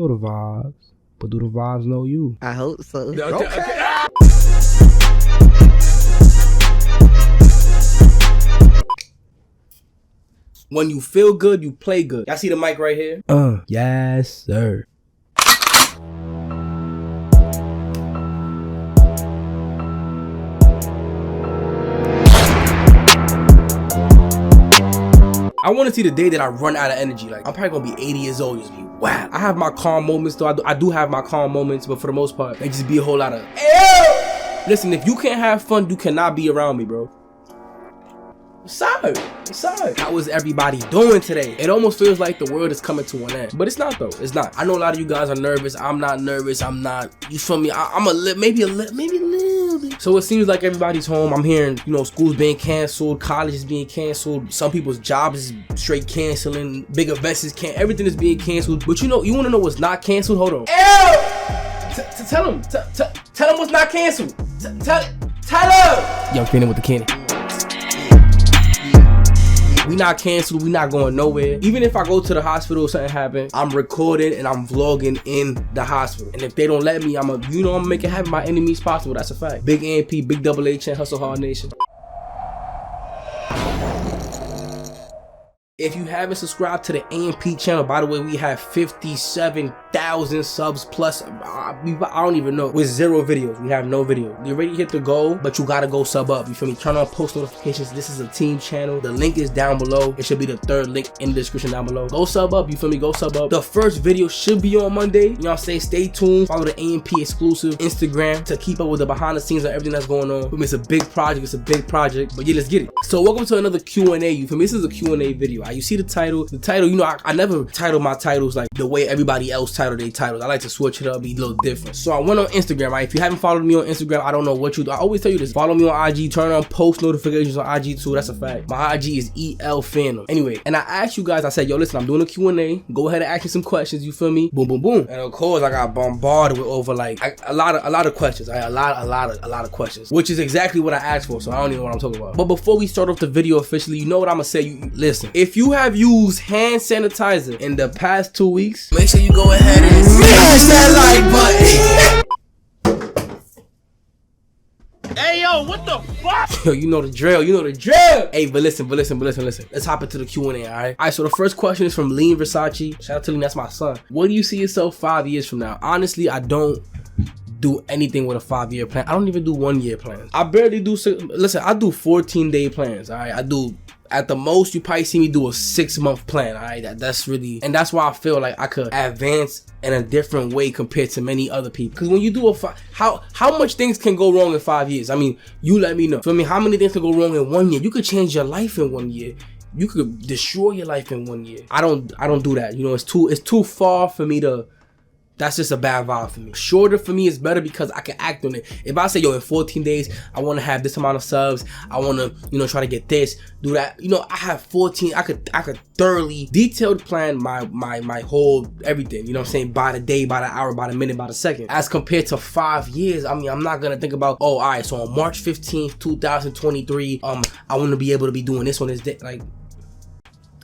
Know the vibes, but do the vibes know you? I hope so. Okay. When you feel good, you play good. Y'all see the mic right here? Yes, sir. I want to see the day that I run out of energy. Like, I'm probably gonna be 80 years old, just be wow. I have my calm moments though. I do have my calm moments, but for the most part, they just be a whole lot of ew. Listen, if you can't have fun, you cannot be around me, bro. Sorry. How is everybody doing today? It almost feels like the world is coming to an end, but it's not though. It's not. I know a lot of you guys are nervous. I'm not nervous. I'm not. You feel me? I'm maybe a little bit. So it seems like everybody's home. I'm hearing, you know, schools being canceled, college is being canceled. Some people's jobs is straight canceling. Big events is everything is being canceled. But you know, you want to know what's not canceled? Hold on. Ew! Tell them what's not canceled. Tell them. Young Phanum with the candy. We not canceled, we not going nowhere. Even if I go to the hospital or something happen, I'm recording and I'm vlogging in the hospital. And if they don't let me, I'm gonna make it happen by any means possible. That's a fact. Big AMP, big double H, and Hustle Hard Nation. If you haven't subscribed to the AMP channel, by the way, we have 57,000 subs plus. I don't even know. With 0 videos, we have no video. You already hit the goal, but you gotta go sub up. You feel me? Turn on post notifications. This is a team channel. The link is down below. It should be the 3rd link in the description down below. Go sub up. You feel me? Go sub up. The first video should be on Monday. You know what I'm saying? Stay tuned. Follow the AMP exclusive Instagram to keep up with the behind the scenes of everything that's going on. It's a big project. It's a big project. But yeah, let's get it. So welcome to another Q&A. You feel me? This is a Q&A video. You see the title, you know, I never title my titles like the way everybody else title their titles. I like to switch it up, be a little different. So I went on Instagram, right? If you haven't followed me on Instagram, I don't know what you do. I always tell you this. Follow me on IG, turn on post notifications on IG too. That's a fact. My IG is ELFanum. Anyway, and I asked you guys, I said, yo, listen, I'm doing a Q&A. Go ahead and ask me some questions, you feel me? Boom, boom, boom. And of course, I got bombarded with over like a lot of questions. A lot of questions, which is exactly what I asked for. So I don't even know what I'm talking about. But before we start off the video officially, you know what I'm gonna say? Listen, if you have used hand sanitizer in the past 2 weeks, make sure you go ahead and smash that like button. Hey yo, what the fuck? Yo, you know the drill. Hey, but listen. Let's hop into the Q&A, alright? Alright, so the first question is from Lean Versace. Shout out to Lean, that's my son. What do you see yourself 5 years from now? Honestly, I don't do anything with a 5-year plan. I don't even do 1-year plans. I barely do, listen, I do 14-day plans, alright? I do, at the most, you probably see me do a 6-month plan, alright? That's really, and that's why I feel like I could advance in a different way compared to many other people. Because when you do how much things can go wrong in 5 years? I mean, you let me know. For me, how many things can go wrong in 1 year? You could change your life in 1 year. You could destroy your life in 1 year. I don't do that. You know, it's too far for me to. That's just a bad vibe for me. Shorter for me is better because I can act on it. If I say, yo, in 14 days, I want to have this amount of subs, I want to, you know, try to get this, do that. You know, I have 14, I could thoroughly detailed plan my whole everything, you know what I'm saying? By the day, by the hour, by the minute, by the second. As compared to 5 years, I mean, I'm not going to think about, oh, all right, so on March 15th, 2023, I want to be able to be doing this one this day. Like,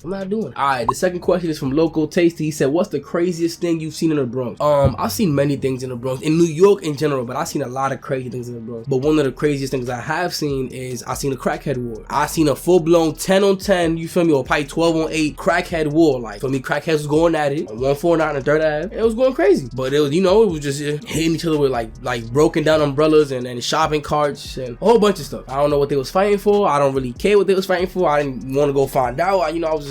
I'm not doing it. Alright, the second question is from Local Tasty. He said, what's the craziest thing you've seen in the Bronx? I've seen many things in the Bronx, in New York in general, but I've seen a lot of crazy things in the Bronx. But one of the craziest things I have seen is I seen a crackhead war. I seen a full-blown 10-on-10, you feel me, or probably 12-on-8 crackhead war. Like, for me, crackheads was going at it on 149 and 3rd Ave. It was going crazy. But it was, you know, it was just hitting each other with like broken down umbrellas and shopping carts and a whole bunch of stuff. I don't know what they was fighting for. I don't really care what they was fighting for. I didn't want to go find out.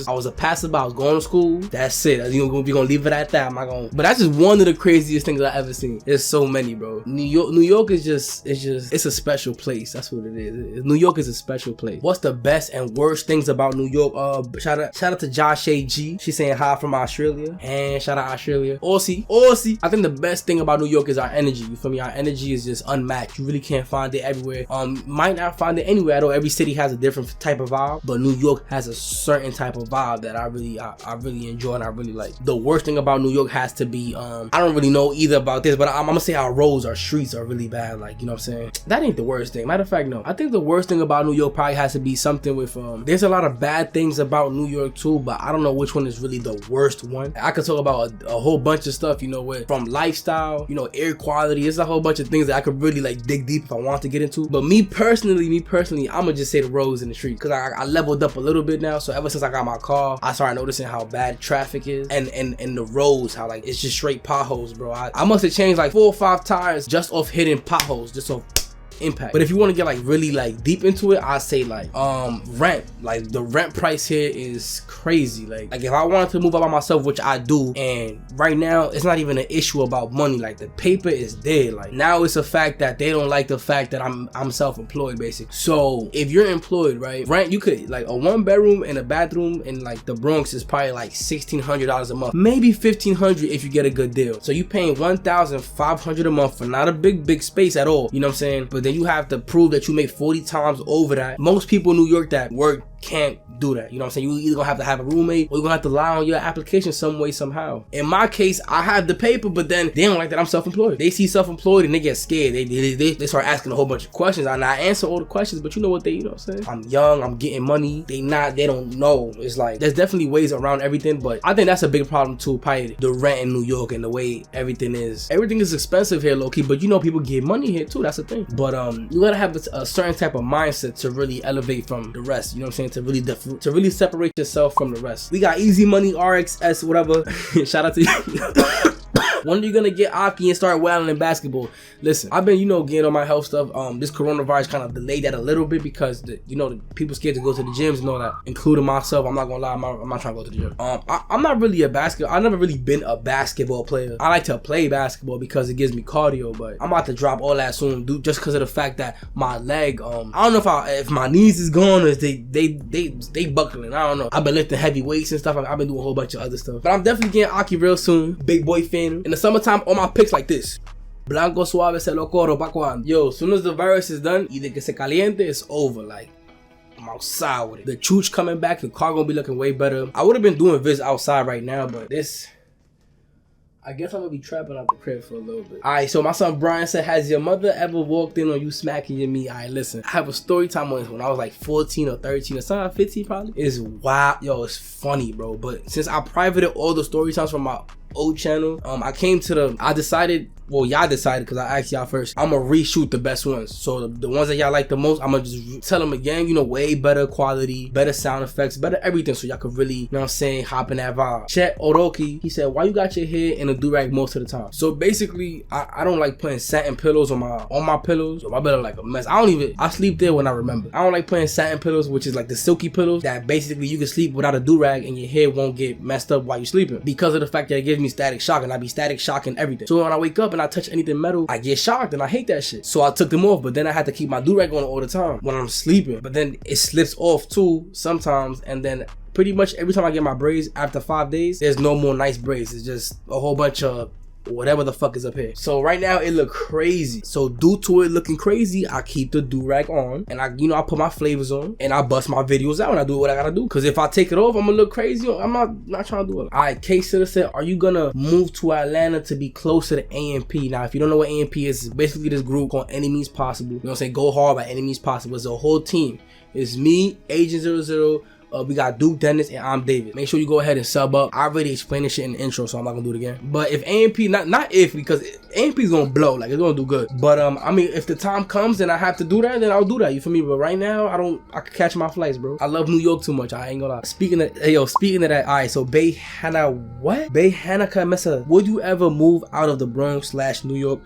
I was a passerby. I was going to school. That's it. You know, we're gonna leave it at that. I'm not gonna. But that's just one of the craziest things I ever seen. There's so many, bro. New York is just, it's a special place. That's what it is. New York is a special place. What's the best and worst things about New York? Shout out to Josh A.G. She's saying hi from Australia. And shout out Australia. Aussie. I think the best thing about New York is our energy. You feel me? Our energy is just unmatched. You really can't find it everywhere. Might not find it anywhere. I know every city has a different type of vibe, but New York has a certain type of of vibe that I really enjoy and I really like. The worst thing about New York has to be I don't really know either about this, but I'm gonna say our roads, our streets are really bad. Like, you know what I'm saying? That ain't the worst thing. Matter of fact, no. I think the worst thing about New York probably has to be something with there's a lot of bad things about New York too, but I don't know which one is really the worst one. I could talk about a whole bunch of stuff, you know, from lifestyle, you know, air quality. There's a whole bunch of things that I could really like dig deep if I want to get into. But me personally, I'm gonna just say the roads in the street, because I leveled up a little bit now. So ever since I got my car, I started noticing how bad traffic is, and the roads, how like it's just straight potholes, bro. I must have changed like 4 or 5 tires just off hitting potholes, just off impact. But if you want to get like really like deep into it, I say like rent. Like the rent price here is crazy. Like if I wanted to move out by myself, which I do, and right now it's not even an issue about money. Like the paper is there. Like now it's a fact that they don't like the fact that I'm self-employed basically. So if you're employed, right, rent, you could like a 1-bedroom and a bathroom in like the Bronx is probably like $1,600 a month, maybe $1,500 if you get a good deal. So you paying $1,500 a month for not a big space at all. You know what I'm saying? But then you have to prove that you make 40 times over that. Most people in New York that work can't do that. You know what I'm saying? You either gonna have a roommate, or you're gonna have to lie on your application some way, somehow. In my case, I have the paper, but then they don't like that I'm self-employed. They see self-employed and they get scared. They start asking a whole bunch of questions, and I answer all the questions, but you know what you know what I'm saying? I'm young, I'm getting money. They don't know. It's like there's definitely ways around everything, but I think that's a big problem too. Probably the rent in New York and the way everything is. Everything is expensive here, low key, but you know people get money here too. That's the thing. But you gotta have a certain type of mindset to really elevate from the rest. You know what I'm saying? To really separate yourself from the rest. We got Easy Money, RXS, whatever. Shout out to you. When are you gonna get Aki and start wilding in basketball? Listen, I've been, getting on my health stuff. This coronavirus kind of delayed that a little bit because the people scared to go to the gyms and all that, including myself. I'm not gonna lie, I'm not trying to go to the gym. I'm not really I've never really been a basketball player. I like to play basketball because it gives me cardio, but I'm about to drop all that soon, dude, just because of the fact that my leg, I don't know if my knees is gone or if they buckling. I don't know. I've been lifting heavy weights and stuff. I've been doing a whole bunch of other stuff, but I'm definitely getting Aki real soon. Big boy FANUM. In the summertime, all my pics like this. Blanco suave se lo corro pa' cuando. Yo, as soon as the virus is done, y de que se caliente, it's over. Like, I'm outside with it. The chooch coming back, the car gonna be looking way better. I would have been doing vids outside right now, but I guess I'm gonna be trapping out the crib for a little bit. Alright, so my son Brian said, has your mother ever walked in on you smacking your meat? Alright, listen, I have a story time on this when I was like 14 or 13 or something, 15 probably. It's wild. Yo, it's funny, bro. But since I privated all the story times from my old channel, y'all decided, because I asked y'all first, I'm gonna reshoot the best ones. So the ones that y'all like the most, I'm gonna just tell them again, way better quality, better sound effects, better everything, so y'all could really, you know what I'm saying, hop in that vibe. Chet Oroki, he said, why you got your hair in a do-rag most of the time? So basically, I don't like putting satin pillows on my pillows. So my bed like a mess. I sleep there when I remember. I don't like putting satin pillows, which is like the silky pillows that basically you can sleep without a do-rag and your hair won't get messed up while you're sleeping, because of the fact that it gives me static shock, and I be static shocking everything. So when I wake up and I touch anything metal, I get shocked, and I hate that shit. So I took them off, but then I had to keep my do-rag on all the time when I'm sleeping. But then it slips off too sometimes, and then pretty much every time I get my braids after 5 days, there's no more nice braids. It's just a whole bunch of whatever the fuck is up here. So right now it look crazy. So due to it looking crazy, I keep the do-rag on, and I put my flavors on, and I bust my videos out, and I do what I gotta do. Because if I take it off, I'm gonna look crazy. I'm not trying to do it. Alright, K-Sitter said, are you gonna move to Atlanta to be closer to AMP? Now, if you don't know what AMP is, it's basically this group called Any Means Possible. You know what I'm saying? Go hard by Any Means Possible. It's a whole team. It's me, Agent 00, we got Duke Dennis, and I'm David. Make sure you go ahead and sub up. I already explained this shit in the intro, so I'm not gonna do it again. But if AMP, not if, because AMP is gonna blow, like it's gonna do good. But I mean, if the time comes and I have to do that, then I'll do that. You feel me? But right now, I can catch my flights, bro. I love New York too much. I ain't gonna lie. Speaking of that, alright. So Bay Hannah, what? Bay Hannah Kamesa, would you ever move out of the Bronx / New York?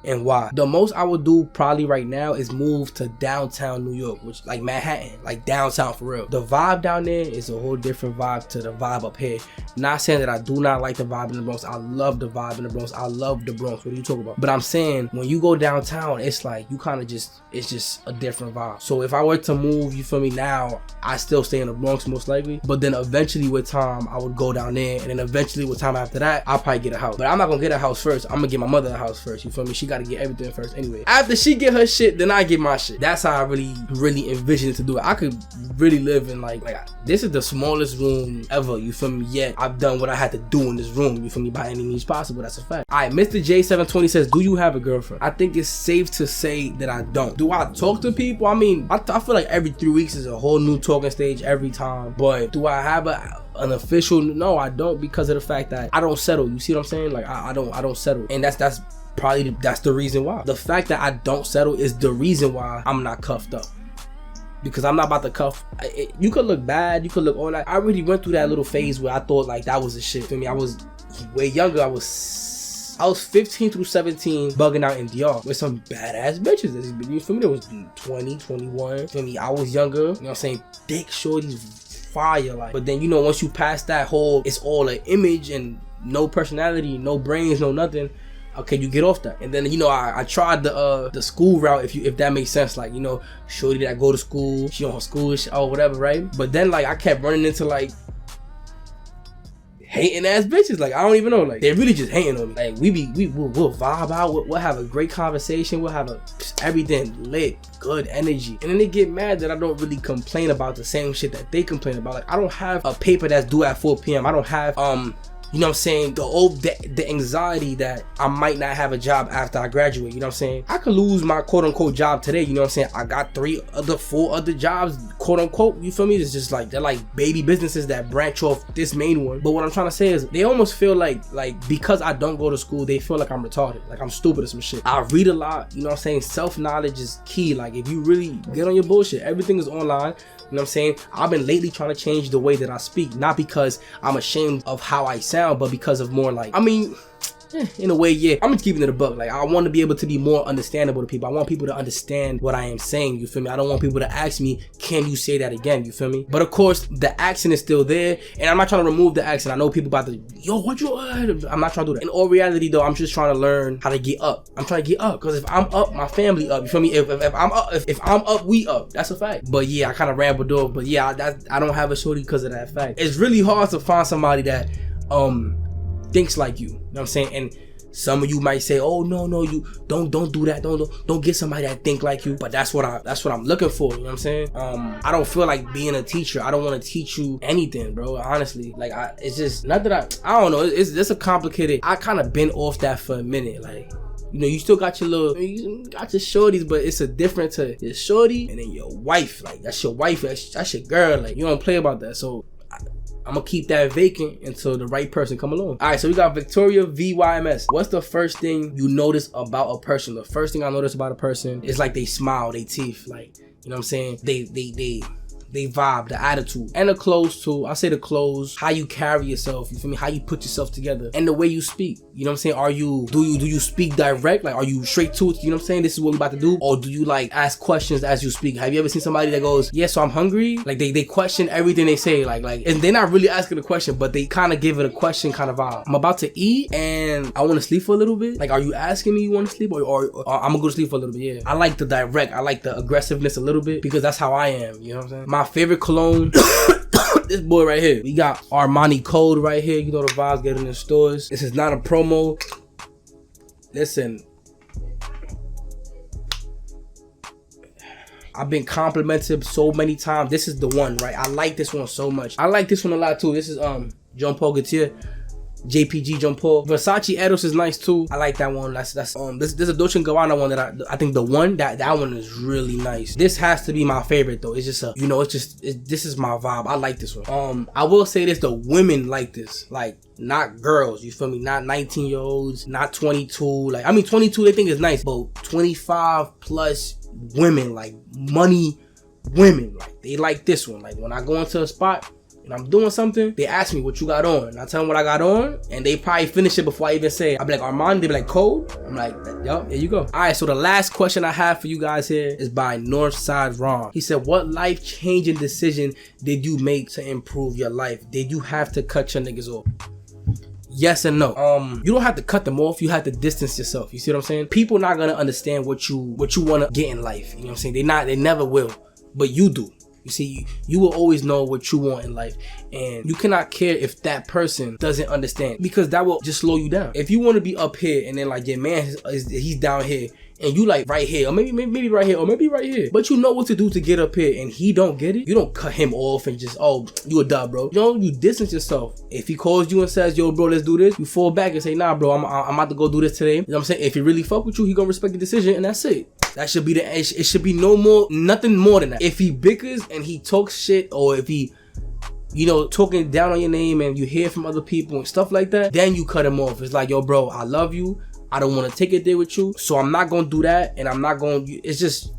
And why? The most I would do probably right now is move to downtown New York, which like Manhattan, like downtown for real. The vibe down there is a whole different vibe to the vibe up here. Not saying that I do not like the vibe in the Bronx. I love the vibe in the Bronx. I love the Bronx. What are you talking about? But I'm saying when you go downtown, it's like you kind of it's just a different vibe. So if I were to move, you feel me, now, I still stay in the Bronx most likely. But then eventually with time, I would go down there. And then eventually with time after that, I'll probably get a house. But I'm not gonna get a house first. I'm gonna get my mother a house first. You feel me? She she gotta get everything first anyway. After she get her shit, then I get my shit. That's how I really envision it to do it. I could really live in like this is the smallest room ever, you feel me? Yet I've done what I had to do in this room, you feel me, by any means possible. That's a fact. Alright, Mr. J720 says, do you have a girlfriend? I think it's safe to say that I don't. Do I talk to people? I mean, I feel like every 3 weeks is a whole new talking stage every time. But do I have an official? No, I don't, because of the fact that I don't settle. You see what I'm saying? Like I don't settle. And that's probably the reason why. The fact that I don't settle is the reason why I'm not cuffed up. Because I'm not about to cuff. You could look bad, you could look all that. I really went through that little phase where I thought like that was the shit. For me, I was way younger. I was 15 through 17 bugging out in DR with some badass bitches. You feel me? There was 20, 21. For me, I was younger. You know what I'm saying? Thick shorties, fire like. But then, you know, once you pass that whole, it's all an image and no personality, no brains, no nothing. Okay, you get off that. And then, you know, I tried the school route, if that makes sense. Like, you know, shorty that go to school, she on her school or whatever, right? But then like I kept running into like hating ass bitches. Like I don't even know. Like they're really just hating on me. Like we'll vibe out. We'll have a great conversation. We'll have everything lit, good energy. And then they get mad that I don't really complain about the same shit that they complain about. Like I don't have a paper that's due at 4 p.m. I don't have you know what I'm saying, the anxiety that I might not have a job after I graduate. You know what I'm saying? I could lose my quote unquote job today. You know what I'm saying? I got 4 other jobs, quote unquote. You feel me? It's just like they're like baby businesses that branch off this main one. But what I'm trying to say is they almost feel like because I don't go to school, they feel like I'm retarded, like I'm stupid or some shit. I read a lot. You know what I'm saying? Self-knowledge is key. Like if you really get on your bullshit, everything is online. You know what I'm saying? I've been lately trying to change the way that I speak, not because I'm ashamed of how I sound, but because of more like, I mean, in a way, yeah, I'm just keeping it a buck. Like I want to be able to be more understandable to people. I want people to understand what I am saying, you feel me? I don't want people to ask me, can you say that again, you feel me? But of course the accent is still there, and I'm not trying to remove the accent. I know people about to, yo, what you, I'm not trying to do that. In all reality though, I'm just trying to learn how to get up. I'm trying to get up, because if I'm up, my family up, you feel me? If I'm up, we up. That's a fact. But yeah, I kind of rambled off, but yeah, I don't have a shorty because of that fact. It's really hard to find somebody that thinks like you know what I'm saying? And some of you might say, oh no, you don't do that, don't get somebody that think like you. But that's what I'm looking for, you know what I'm saying? I don't feel like being a teacher. I don't want to teach you anything, bro, honestly. Like it's just not that I don't know, it's a complicated. I kind of been off that for a minute. Like, you know, you still got your you got your shorties, but it's a different to your shorty and then your wife. Like that's your wife, that's your girl. Like you don't play about that. So I'm gonna keep that vacant until the right person come along. All right, so we got Victoria VYMS. What's the first thing you notice about a person? The first thing I notice about a person is like they smile, they teeth, like, you know what I'm saying? They vibe, the attitude, and the clothes too. I say the clothes, how you carry yourself, you feel me? How you put yourself together, and the way you speak. You know what I'm saying? Do you speak direct? Like, are you straight to it? You know what I'm saying? This is what we about to do. Or do you like ask questions as you speak? Have you ever seen somebody that goes, yeah, so I'm hungry? Like they question everything they say, like, and they're not really asking a question, but they kind of give it a question kind of vibe. I'm about to eat and I want to sleep for a little bit. Like, are you asking me you want to sleep, or I'm gonna go to sleep for a little bit? Yeah. I like the direct. I like the aggressiveness a little bit, because that's how I am. You know what I'm saying? My favorite cologne. This boy right here. We got Armani Code right here. You know the vibes, get in the stores. This is not a promo. Listen, I've been complimented so many times. This is the one, right? I like this one so much. I like this one a lot too. This is Jean Paul Gaultier. JPG Jean Paul. Versace Eros is nice too. I like that one. That's there's a Dolce & Gabbana one that I think the one that one is really nice. This has to be my favorite though. It's just this is my vibe. I like this one. I will say this, the women like this, like not girls, you feel me? Not 19-year-olds, not 22. Like, I mean 22 they think is nice, but 25 plus women, like money women, like they like this one. Like when I go into a spot and I'm doing something, they ask me what you got on, and I tell them what I got on, and they probably finish it before I even say it. I'll be like, Armani, they be like, Code? I'm like, yup, here you go. Alright, so the last question I have for you guys here is by Northside Ron. He said, what life-changing decision did you make to improve your life? Did you have to cut your niggas off? Yes and no. You don't have to cut them off, you have to distance yourself. You see what I'm saying? People not gonna understand what you wanna get in life. You know what I'm saying? They never will. But you do. You see, you will always know what you want in life. And you cannot care if that person doesn't understand, because that will just slow you down. If you want to be up here and then like your man he's down here and you like right here, or maybe right here, or maybe right here, but you know what to do to get up here and he don't get it, you don't cut him off and just, oh, you a dub, bro. You distance yourself. If he calls you and says, yo, bro, let's do this, you fall back and say, nah, bro, I'm about to go do this today. You know what I'm saying? If he really fuck with you, he gonna respect the decision, and that's it. That should be it should be nothing more than that. If he bickers and he talks shit, or if he, you know, talking down on your name and you hear from other people and stuff like that, then you cut him off. It's like, yo, bro, I love you. I don't want to take it there with you, so I'm not gonna do that, and I'm not gonna. It's just,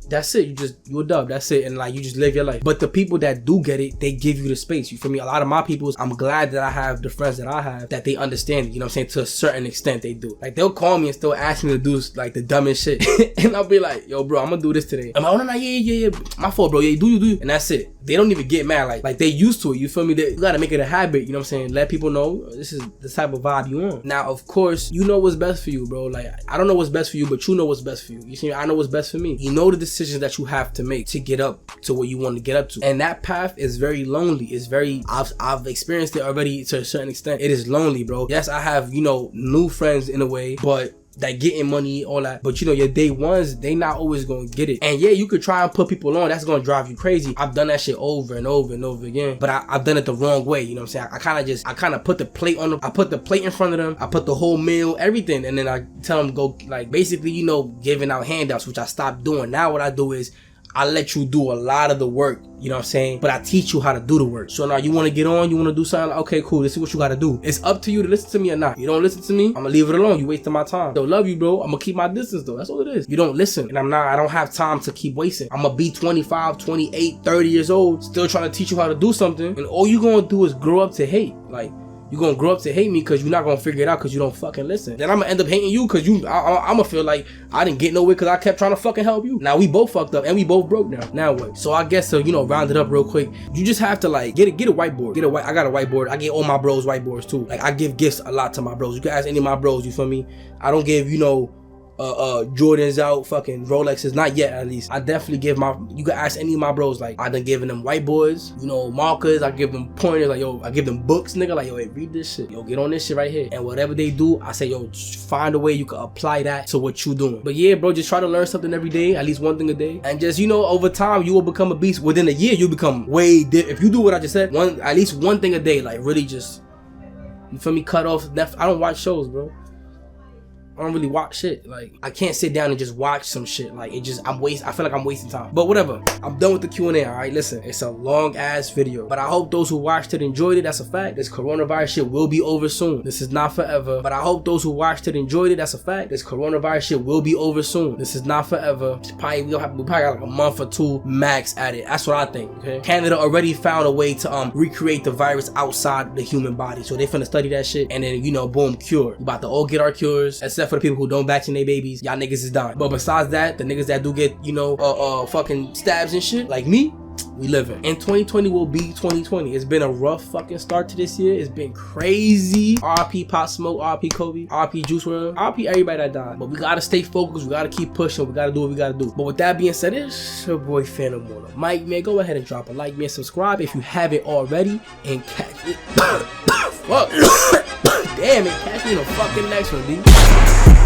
that's it. You a dub. That's it, and like you just live your life. But the people that do get it, they give you the space. You feel me? A lot of my people, I'm glad that I have the friends that I have, that they understand it. You know what I'm saying? To a certain extent, they do. Like they'll call me and still ask me to do like the dumbest shit, and I'll be like, yo, bro, I'm gonna do this today. I'm like, oh no, yeah, my fault, bro. Yeah, do you, and that's it. They don't even get mad. Like they used to it. You feel me? You gotta make it a habit. You know what I'm saying? Let people know this is the type of vibe you on. Now, of course, you know what's best for you, bro. Like I don't know what's best for you, but you know what's best for you. You see, I know what's best for me. You know the decisions that you have to make to get up to where you want to get up to, and that path is very lonely. It's very. I've experienced it already to a certain extent. It is lonely, bro. Yes, I have, you know, new friends in a way, but that getting money, all that, but you know, your day ones, they not always gonna get it. And yeah, you could try and put people on, that's gonna drive you crazy. I've done that shit over and over and over again, but I've done it the wrong way. You know what I'm saying? I kind of put the plate on them. I put the plate in front of them. I put the whole meal, everything, and then I tell them go, like, basically, you know, giving out handouts, which I stopped doing. Now what I do is I let you do a lot of the work, you know what I'm saying? But I teach you how to do the work. So now you want to get on, you want to do something, like, okay, cool, this is what you got to do. It's up to you to listen to me or not. You don't listen to me, I'm going to leave it alone. You wasting my time. Don't love you, bro. I'm going to keep my distance, though. That's all it is. You don't listen. And I don't have time to keep wasting. I'm going to be 25, 28, 30 years old, still trying to teach you how to do something. And all you going to do is grow up to hate. Like, you're going to grow up to hate me because you're not going to figure it out because you don't fucking listen. Then I'm going to end up hating you because I'm going to feel like I didn't get nowhere because I kept trying to fucking help you. Now we both fucked up and we both broke now. Now what? So I guess to, you know, round it up real quick, you just have to like get a whiteboard. I got a whiteboard. I get all my bros whiteboards too. Like I give gifts a lot to my bros. You can ask any of my bros, you feel me? I don't give, you know, Jordans out, fucking Rolexes, not yet at least. I definitely give you can ask any of my bros, like I done giving them whiteboards, you know, markers, I give them pointers, like yo, I give them books, nigga, like yo, hey, read this shit, yo, get on this shit right here. And whatever they do, I say, yo, just find a way you can apply that to what you doing. But yeah, bro, just try to learn something every day, at least one thing a day. And just, you know, over time, you will become a beast. Within a year, you become way different. If you do what I just said, at least one thing a day, like really just, you feel me, cut off. I don't watch shows, bro. I don't really watch shit. Like I can't sit down and just watch some shit. Like it just I feel like I'm wasting time. But whatever. I'm done with the Q&A. Alright, listen, it's a long ass video, but I hope those who watched it enjoyed it. That's a fact. This coronavirus shit will be over soon. This is not forever. But I hope those who watched it enjoyed it. That's a fact. This coronavirus shit will be over soon. This is not forever. We probably got like a month or two max at it. That's what I think. Okay. Canada already found a way to recreate the virus outside the human body. So they finna study that shit and then, you know, boom, cure. We about to all get our cures, except for the people who don't vaccinate babies. Y'all niggas is dying. But besides that, the niggas that do get, you know, fucking stabs and shit, like me, we living. And 2020 will be 2020. It's been a rough fucking start to this year. It's been crazy. RP Pop Smoke, RP Kobe, RP Juice WRLD, RP everybody that died. But we gotta stay focused. We gotta keep pushing. We gotta do what we gotta do. But with that being said, it's your boy FANUM on the mic, man. Go ahead and drop a like, man. Subscribe if you haven't already. And catch it. Fuck. Damn it. Catch me in the fucking next one, dude.